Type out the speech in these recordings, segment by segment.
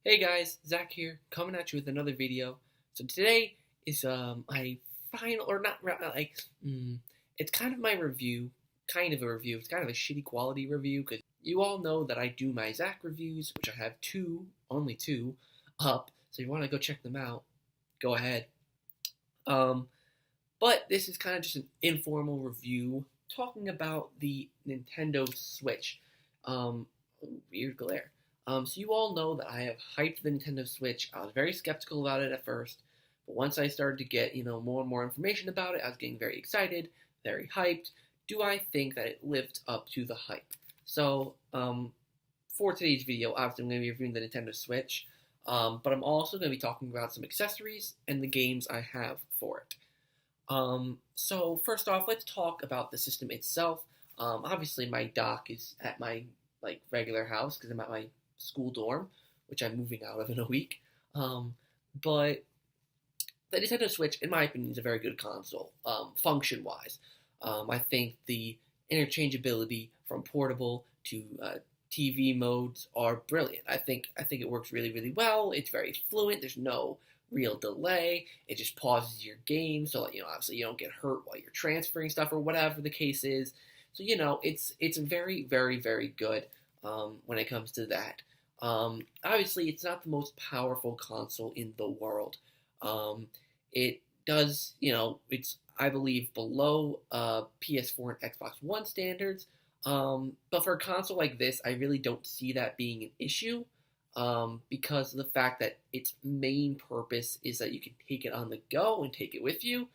Hey guys, Zach here, coming at you with another video. So today is my final, or not it's kind of my review, kind of a review. It's kind of a shitty quality review because you all know that I do my Zach reviews, which I have only two, up. So if you want to go check them out, go ahead. Um, but this is kind of just an informal review talking about the Nintendo Switch. Um, Weird glare. So you all know that I have hyped the Nintendo Switch. I was very skeptical about it at first, but once I started to get more and more information about it, I was getting very excited, very hyped. Do I think that it lived up to the hype? So for today's video, obviously I'm going to be reviewing the Nintendo Switch, but I'm also going to be talking about some accessories and the games I have for it. So first off, let's talk about the system itself. Obviously, my dock is at my regular house because I'm at my school dorm, which I'm moving out of in a week. But the Nintendo Switch, in my opinion, is a very good console, function-wise. I think the interchangeability from portable to TV modes are brilliant. I think it works really, really well. It's very fluent. There's no real delay. It just pauses your game, so obviously you don't get hurt while you're transferring stuff or whatever the case is. So it's very, very, very good when it comes to that. Obviously, it's not the most powerful console in the world. It does, it's I believe below PS4 and Xbox One standards. But for a console like this, I really don't see that being an issue. Because of the fact that its main purpose is that you can take it on the go and take it with you.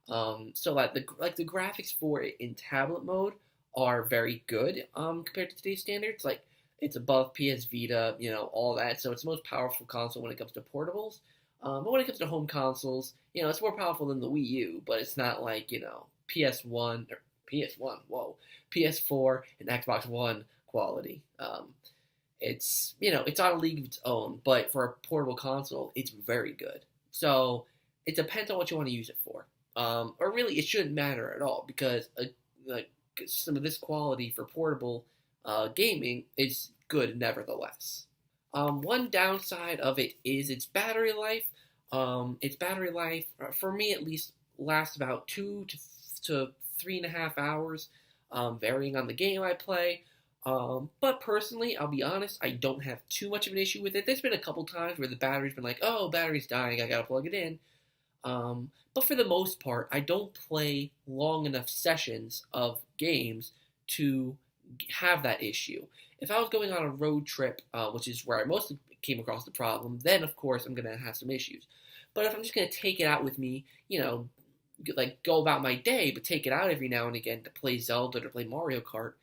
So that the graphics for it in tablet mode are very good compared to today's standards. Like it's above PS Vita, all that. So it's the most powerful console when it comes to portables. But when it comes to home consoles, it's more powerful than the Wii U, but it's not like PS1 or PS1, whoa, PS4 and Xbox One quality. It's on a league of its own, but for a portable console, it's very good. So it depends on what you want to use it for. Or really, it shouldn't matter at all because like some of this quality for portable gaming is good nevertheless. One downside of it is its battery life. Its battery life, for me at least, lasts about 2 to 3.5 hours, varying on the game I play. But personally, I'll be honest, I don't have too much of an issue with it. There's been a couple times where the battery's been like, oh, battery's dying, I gotta plug it in. But for the most part, I don't play long enough sessions of games to have that issue. If I was going on a road trip, which is where I mostly came across the problem, then of course I'm gonna have some issues. But if I'm just gonna take it out with me, like go about my day, but take it out every now and again to play Zelda or to play Mario Kart,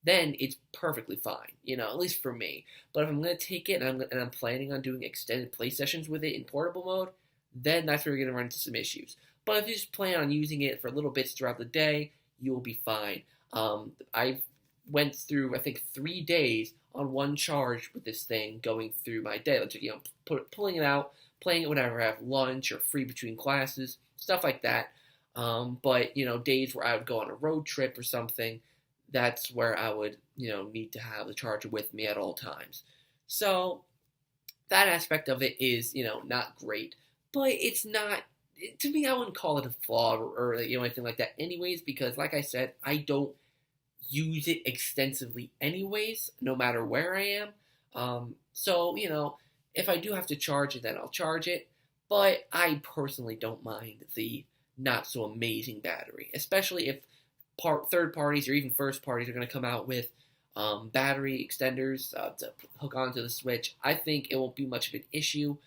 then it's perfectly fine, at least for me. But if I'm going to take it and I'm planning on doing extended play sessions with it in portable mode, then that's where you're going to run into some issues. But if you just plan on using it for little bits throughout the day, you'll be fine. I went through, I think, 3 days on one charge with this thing going through my day. Like, pulling it out, playing it whenever I have lunch or free between classes, stuff like that. But, days where I would go on a road trip or something, that's where I would, need to have the charger with me at all times. So that aspect of it is, not great. But it's not, to me, I wouldn't call it a flaw or anything like that anyways, because like I said, I don't use it extensively anyways, no matter where I am. So, if I do have to charge it, then I'll charge it. But I personally don't mind the not so amazing battery, especially if third parties or even first parties are going to come out with battery extenders to hook onto the Switch. I think it won't be much of an issue,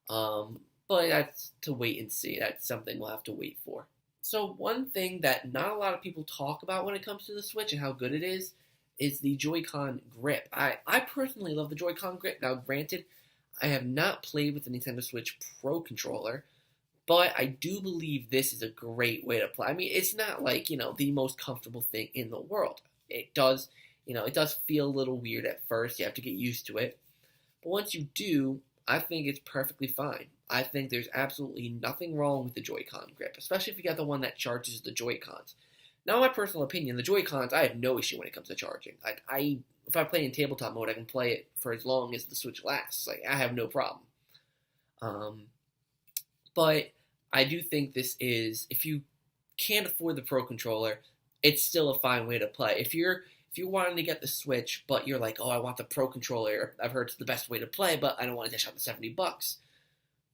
but that's to wait and see. That's something we'll have to wait for. So one thing that not a lot of people talk about when it comes to the Switch and how good it is the Joy-Con grip. I personally love the Joy-Con grip. Now, granted, I have not played with the Nintendo Switch Pro controller, but I do believe this is a great way to play. I mean, it's not like, the most comfortable thing in the world. It does, it does feel a little weird at first. You have to get used to it. But once you do, I think it's perfectly fine. I think there's absolutely nothing wrong with the Joy-Con grip, especially if you got the one that charges the Joy-Cons. Now, in my personal opinion, the Joy-Cons, I have no issue when it comes to charging. Like, if I play in tabletop mode, I can play it for as long as the Switch lasts. Like, I have no problem. Um, but I do think this is, if you can't afford the Pro Controller, it's still a fine way to play. If you're wanting to get the Switch, but you're like, oh, I want the Pro Controller, I've heard it's the best way to play, but I don't want to dish out the $70.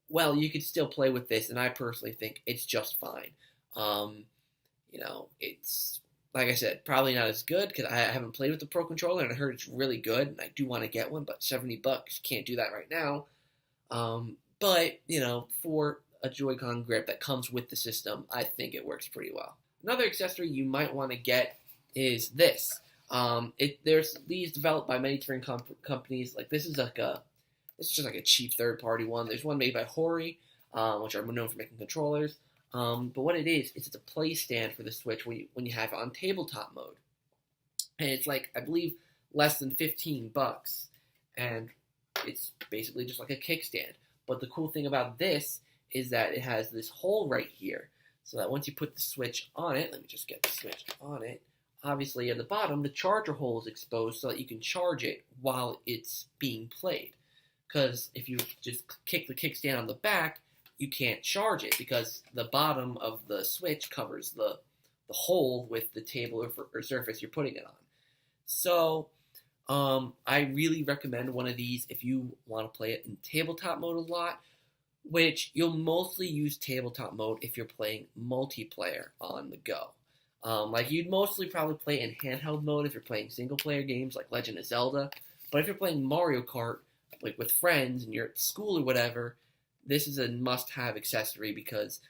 Well, you could still play with this, and I personally think it's just fine. It's, like I said, probably not as good because I haven't played with the Pro Controller, and I heard it's really good, and I do want to get one, but $70, can't do that right now. But, for a Joy-Con grip that comes with the system, I think it works pretty well. Another accessory you might want to get is this. There's these developed by many different companies. Like, this is just like a cheap third-party one. There's one made by Hori, which are known for making controllers. But what it is, it's a play stand for the Switch when you have it on tabletop mode. And it's like, I believe, less than $15. And it's basically just like a kickstand. But the cool thing about this is that it has this hole right here. So that once you put the Switch on it, let me just get the Switch on it. Obviously, at the bottom, the charger hole is exposed so that you can charge it while it's being played. Because if you just kick the kickstand on the back, you can't charge it because the bottom of the Switch covers the hole with the table or surface you're putting it on. So, I really recommend one of these if you want to play it in tabletop mode a lot, which you'll mostly use tabletop mode if you're playing multiplayer on the go. Like, you'd mostly probably play in handheld mode if you're playing single-player games like Legend of Zelda, but if you're playing Mario Kart, like with friends and you're at school or whatever, this is a must-have accessory because,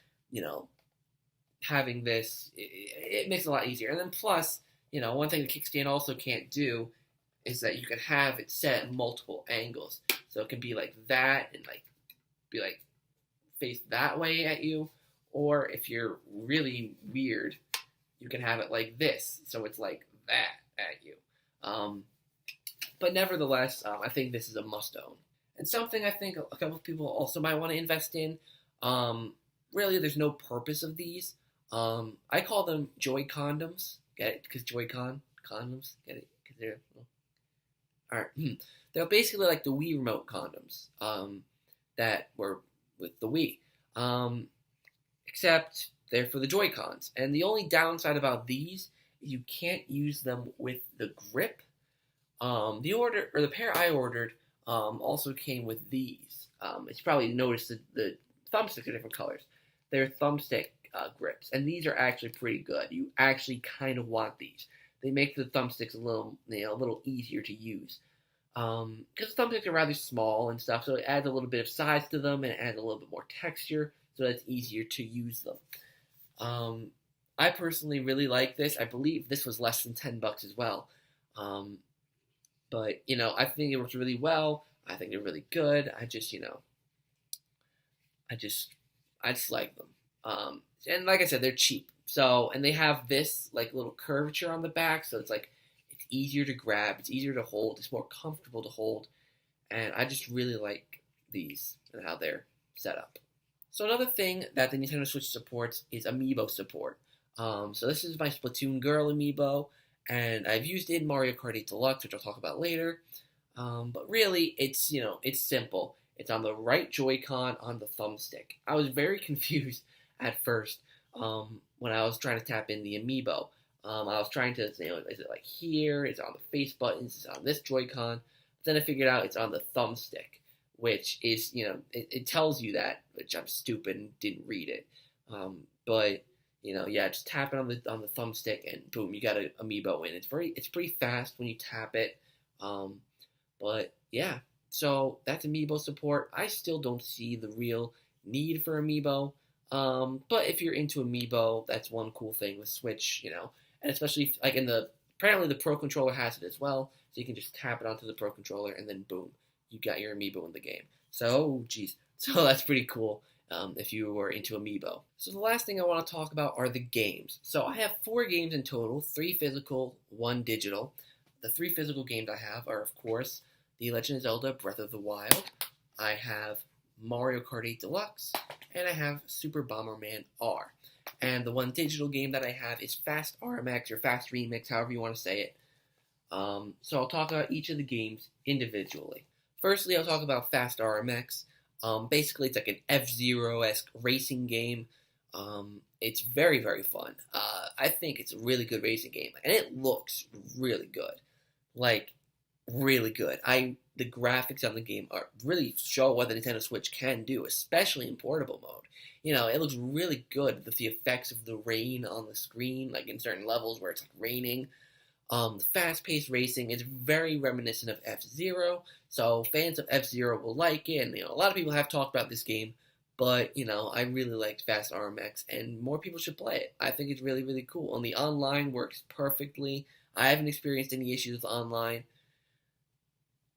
having this, it makes it a lot easier. And then plus, one thing the kickstand also can't do is that you can have it set at multiple angles. So it can be like that and be face that way at you. Or if you're really weird, you can have it like this. So it's like that at you. But nevertheless, I think this is a must-own. And something I think a couple of people also might want to invest in. Really, there's no purpose of these. I call them Joy Condoms. Get it? Because Joy-Con condoms. Get it? Because they're all right. They're basically like the Wii remote condoms that were with the Wii, except they're for the Joy-Cons. And the only downside about these is you can't use them with the grip. The pair I ordered also came with these. As you probably noticed, the thumbsticks are different colors. They're thumbstick grips, and these are actually pretty good. You actually kind of want these. They make the thumbsticks a little easier to use. Because the thumbsticks are rather small and stuff, so it adds a little bit of size to them and it adds a little bit more texture, so that it's easier to use them. I personally really like this. I believe this was less than $10 as well. But, I think it works really well. I think they're really good. I just like them. And like I said, they're cheap. So, and they have this, little curvature on the back, so it's easier to grab, it's easier to hold, it's more comfortable to hold. And I just really like these and how they're set up. So another thing that the Nintendo Switch supports is amiibo support. So this is my Splatoon Girl amiibo. And I've used it in Mario Kart 8 Deluxe, which I'll talk about later. But really, it's simple. It's on the right Joy-Con on the thumbstick. I was very confused at first when I was trying to tap in the amiibo. I was trying to say, is it like here? Is it on the face buttons? Is it on this Joy-Con? But then I figured out it's on the thumbstick, which is, it tells you that, which I'm stupid and didn't read it. But just tap it on the thumbstick and boom, you got an amiibo in. It's pretty fast when you tap it. But yeah, so that's amiibo support. I still don't see the real need for amiibo. But if you're into amiibo, that's one cool thing with Switch, and especially apparently the Pro Controller has it as well, so you can just tap it onto the Pro Controller and then boom, you got your amiibo in the game. So that's pretty cool. If you were into amiibo. So the last thing I want to talk about are the games. So I have 4 games in total, 3 physical, 1 digital. The 3 physical games I have are, of course, The Legend of Zelda Breath of the Wild. I have Mario Kart 8 Deluxe, and I have Super Bomberman R. And the one digital game that I have is Fast RMX or Fast Remix, however you want to say it. So I'll talk about each of the games individually. Firstly, I'll talk about Fast RMX. Basically, it's like an F-Zero-esque racing game. It's very, very fun. I think it's a really good racing game, and it looks really good. Like, really good. The graphics on the game are really show what the Nintendo Switch can do, especially in portable mode. It looks really good with the effects of the rain on the screen, like in certain levels where it's like raining. The fast-paced racing is very reminiscent of F-Zero, so fans of F-Zero will like it. And a lot of people have talked about this game, but I really liked Fast RMX, and more people should play it. I think it's really, really cool, and the online works perfectly. I haven't experienced any issues with online.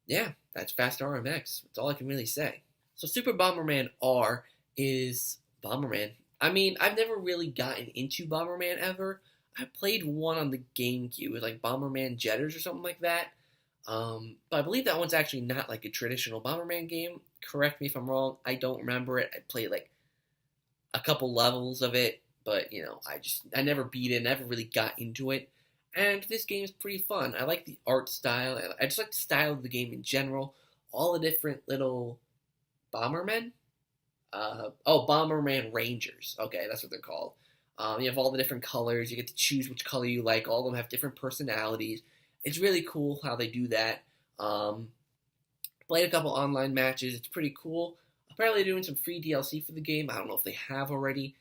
Yeah, that's Fast RMX. That's all I can really say. So Super Bomberman R is Bomberman. I mean, I've never really gotten into Bomberman ever. I played one on the GameCube. It was like Bomberman Jetters or something like that. But I believe that one's actually not like a traditional Bomberman game. Correct me if I'm wrong. I don't remember it. I played like a couple levels of it, but I never beat it. Never really got into it. And this game is pretty fun. I like the art style. I just like the style of the game in general. All the different little Bombermen. Bomberman Rangers. Okay, that's what they're called. You have all the different colors. You get to choose which color you like. All of them have different personalities. It's really cool how they do that. Played a couple online matches. It's pretty cool. Apparently they're doing some free DLC for the game. I don't know if they have already.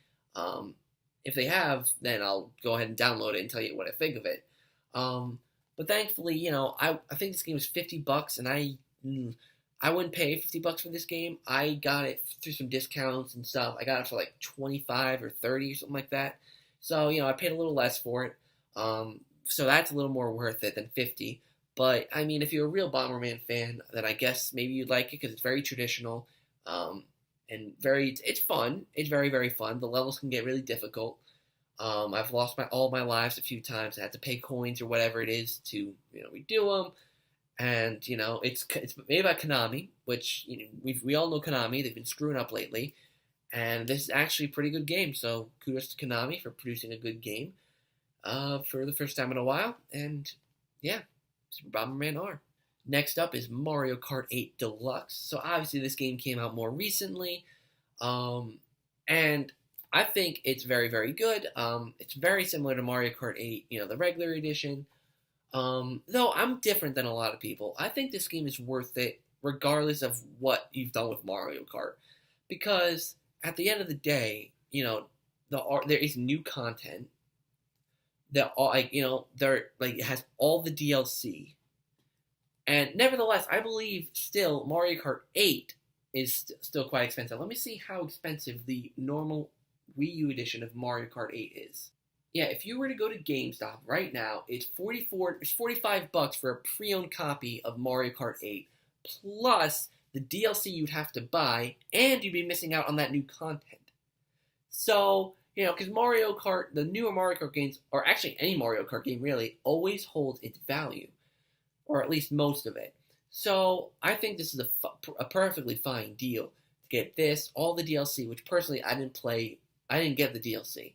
If they have, then I'll go ahead and download it and tell you what I think of it. But thankfully, I think this game is $50, and I wouldn't pay $50 for this game. I got it through some discounts and stuff. I got it for like 25 or 30 or something like that. So, I paid a little less for it. So that's a little more worth it than 50. But, I mean, if you're a real Bomberman fan, then I guess maybe you'd like it because it's very traditional. And it's fun. It's very, very fun. The levels can get really difficult. I've lost all my lives a few times. I had to pay coins or whatever it is to, redo them. And, it's made by Konami, which, we all know Konami. They've been screwing up lately. And this is actually a pretty good game. So kudos to Konami for producing a good game for the first time in a while. And, yeah, Super Bomberman R. Next up is Mario Kart 8 Deluxe. So obviously this game came out more recently. And I think it's very, very good. It's very similar to Mario Kart 8, the regular edition. Though I'm different than a lot of people. I think this game is worth it regardless of what you've done with Mario Kart. Because at the end of the day, there is new content that it has all the DLC. And nevertheless, I believe still Mario Kart 8 is still quite expensive. Let me see how expensive the normal Wii U edition of Mario Kart 8 is. Yeah, if you were to go to GameStop right now, it's $45 for a pre-owned copy of Mario Kart 8, plus the DLC you'd have to buy, and you'd be missing out on that new content. So, because Mario Kart, the newer Mario Kart games, or actually any Mario Kart game really, always holds its value. Or at least most of it. So I think this is a perfectly fine deal to get this, all the DLC, which personally I didn't get the DLC. I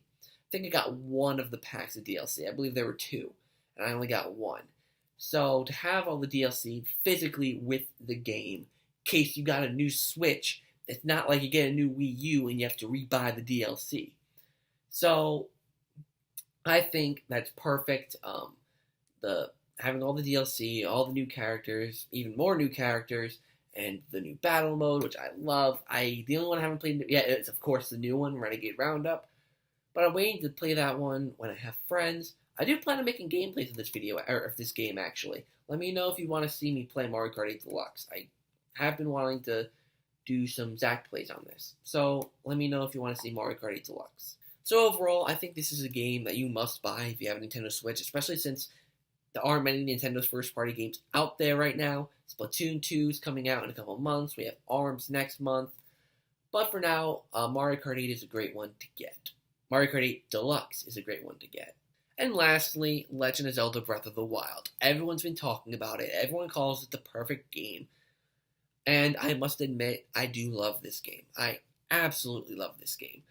think I got one of the packs of DLC. I believe there were 2, and I only got 1. So to have all the DLC physically with the game, in case you got a new Switch, it's not like you get a new Wii U and you have to rebuy the DLC. So I think that's perfect. Having all the DLC, all the new characters, even more new characters, and the new battle mode, which I love. The only one I haven't played yet is, of course, the new one, Renegade Roundup. But I'm waiting to play that one when I have friends. I do plan on making gameplays of this video, or of this game, actually. Let me know if you want to see me play Mario Kart 8 Deluxe. I have been wanting to do some Zack plays on this. So let me know if you want to see Mario Kart 8 Deluxe. So overall, I think this is a game that you must buy if you have a Nintendo Switch, especially since there aren't many Nintendo's first-party games out there right now. Splatoon 2 is coming out in a couple months. We have ARMS next month. But for now, Mario Kart 8 is a great one to get. Mario Kart 8 Deluxe is a great one to get. And lastly, Legend of Zelda Breath of the Wild. Everyone's been talking about it. Everyone calls it the perfect game. And I must admit, I do love this game. I absolutely love this game.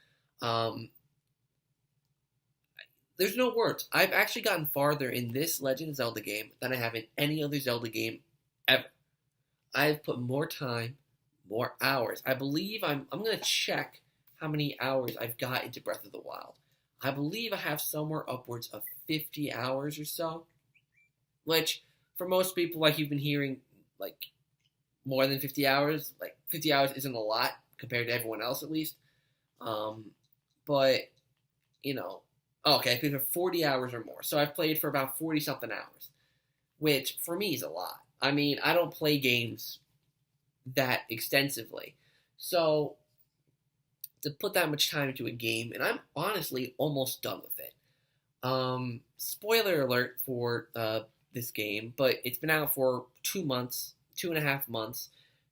there's no words. I've actually gotten farther in this Legend of Zelda game than I have in any other Zelda game ever. I've put more time, more hours. I believe I'm gonna check how many hours I've got into Breath of the Wild. I believe I have somewhere upwards of 50 hours or so, which for most people, like you've been hearing, like more than 50 hours, like 50 hours isn't a lot compared to everyone else at least. But you know, okay, I played for 40 hours or more. So I've played for about 40 something hours, which for me is a lot. I mean, I don't play games that extensively. So to put that much time into a game, and I'm honestly almost done with it. Spoiler alert for this game, but it's been out for 2 months, 2.5 months.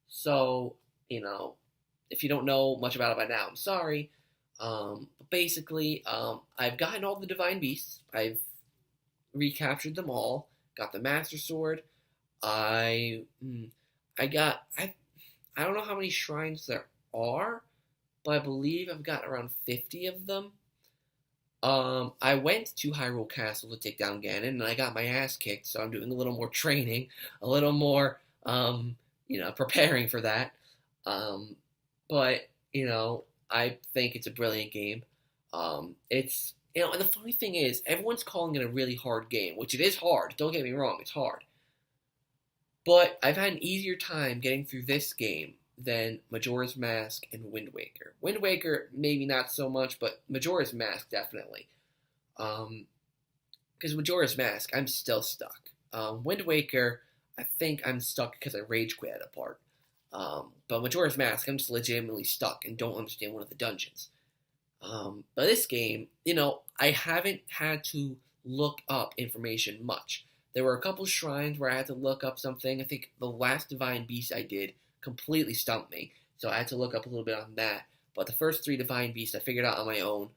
So, if you don't know much about it by now, I'm sorry. But basically, I've gotten all the Divine Beasts. I've recaptured them all. Got the Master Sword. I don't know how many shrines there are, but I believe I've got around 50 of them. I went to Hyrule Castle to take down Ganon, and I got my ass kicked, so I'm doing a little more training, a little more, preparing for that. But, I think it's a brilliant game. It's, and the funny thing is, everyone's calling it a really hard game, which it is hard. Don't get me wrong, it's hard. But I've had an easier time getting through this game than Majora's Mask and Wind Waker. Wind Waker, maybe not so much, but Majora's Mask, definitely. Because Majora's Mask, I'm still stuck. Wind Waker, I think I'm stuck because I rage quit at a part. But Majora's Mask, I'm just legitimately stuck and don't understand one of the dungeons. But this game, I haven't had to look up information much. There were a couple shrines where I had to look up something. I think the last Divine Beast I did completely stumped me, so I had to look up a little bit on that. But the first 3 Divine Beasts I figured out on my own.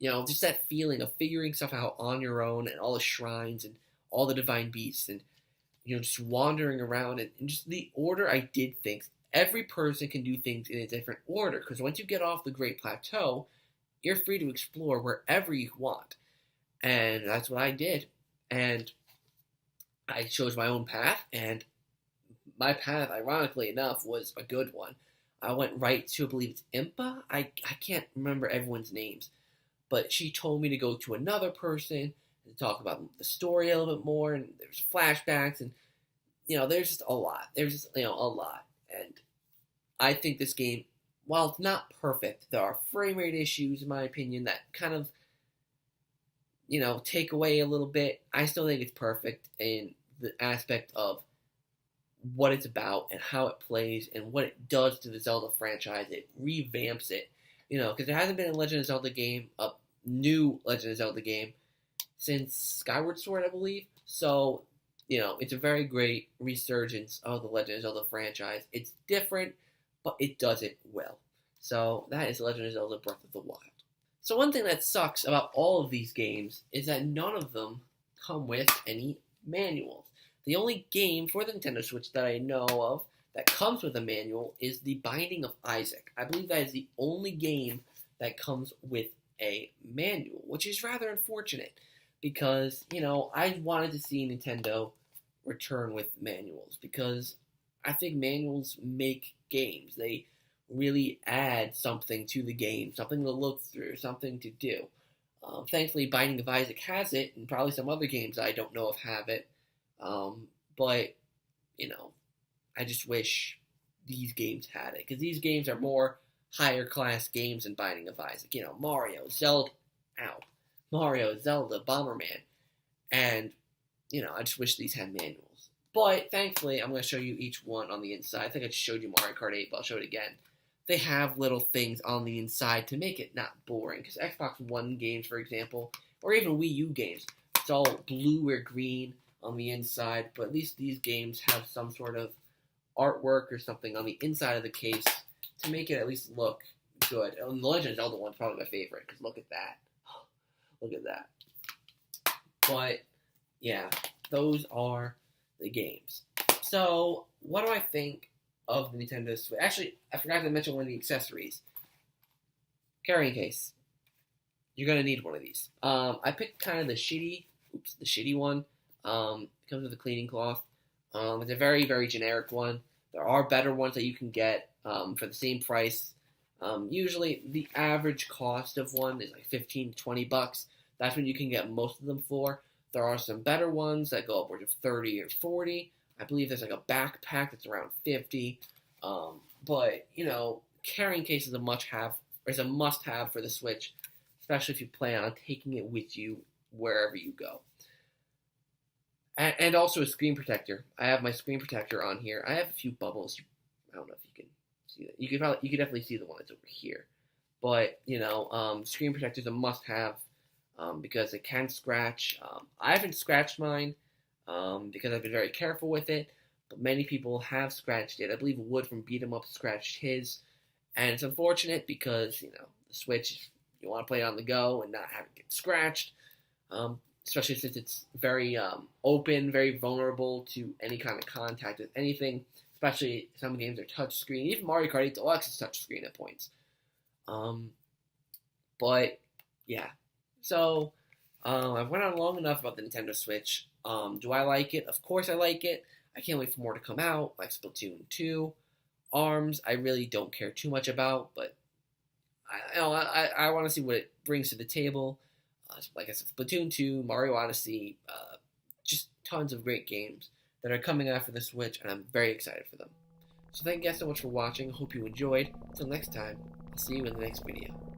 Just that feeling of figuring stuff out on your own, and all the shrines and all the Divine Beasts, and just wandering around, and just the order I did things. Every person can do things in a different order, because once you get off the Great Plateau, you're free to explore wherever you want. And that's what I did. And I chose my own path, and my path, ironically enough, was a good one. I went right to, I believe it's Impa? I can't remember everyone's names. But she told me to go to another person and talk about the story a little bit more, and there's flashbacks, and, there's just a lot. There's just, a lot. And I think this game, while it's not perfect, there are frame rate issues, in my opinion, that kind of, take away a little bit. I still think it's perfect in the aspect of what it's about and how it plays and what it does to the Zelda franchise. It revamps it, because there hasn't been a Legend of Zelda game, a new Legend of Zelda game, since Skyward Sword, I believe. So, it's a very great resurgence of the Legend of Zelda franchise. It's different, but it does it well. So that is Legend of Zelda Breath of the Wild. So one thing that sucks about all of these games is that none of them come with any manuals. The only game for the Nintendo Switch that I know of that comes with a manual is The Binding of Isaac. I believe that is the only game that comes with a manual, which is rather unfortunate because, I wanted to see Nintendo return with manuals because I think manuals make games. They really add something to the game, something to look through, something to do. Thankfully, Binding of Isaac has it, and probably some other games I don't know if have it. But, I just wish these games had it, because these games are more higher class games than Binding of Isaac. Mario, Zelda, Bomberman, and, I just wish these had manuals. But, thankfully, I'm going to show you each one on the inside. I think I just showed you Mario Kart 8, but I'll show it again. They have little things on the inside to make it not boring, because Xbox One games, for example, or even Wii U games, it's all blue or green on the inside, but at least these games have some sort of artwork or something on the inside of the case to make it at least look good. And the Legend of Zelda one's probably my favorite, because look at that. Look at that. But, yeah, those are the games. So, what do I think of the Nintendo Switch? Actually, I forgot to mention one of the accessories. Carrying case. you're gonna need one of these. I picked kind of the shitty one. It comes with a cleaning cloth. It's a very, very generic one. There are better ones that you can get for the same price. Usually, the average cost of one is like 15 to 20 bucks. That's what you can get most of them for. There are some better ones that go upwards of 30 or 40. I believe there's like a backpack that's around 50. But carrying case is a must-have for the Switch, especially if you plan on taking it with you wherever you go. And also a screen protector. I have my screen protector on here. I have a few bubbles. I don't know if you can see that. You could definitely see the one that's over here. But screen protector is a must-have because it can scratch. I haven't scratched mine because I've been very careful with it. But many people have scratched it. I believe Wood from Beat 'Em Up scratched his, and it's unfortunate because the Switch, you want to play it on the go and not have it get scratched. Especially since it's very open, very vulnerable to any kind of contact with anything. Especially some games are touchscreen. Even Mario Kart 8 Deluxe is touchscreen at points. But yeah, so I've went on long enough about the Nintendo Switch. Do I like it? Of course I like it. I can't wait for more to come out, like Splatoon 2. ARMS, I really don't care too much about, but I want to see what it brings to the table. Like I said, Splatoon 2, Mario Odyssey, just tons of great games that are coming out for the Switch, and I'm very excited for them. So thank you guys so much for watching. Hope you enjoyed. Until next time, I'll see you in the next video.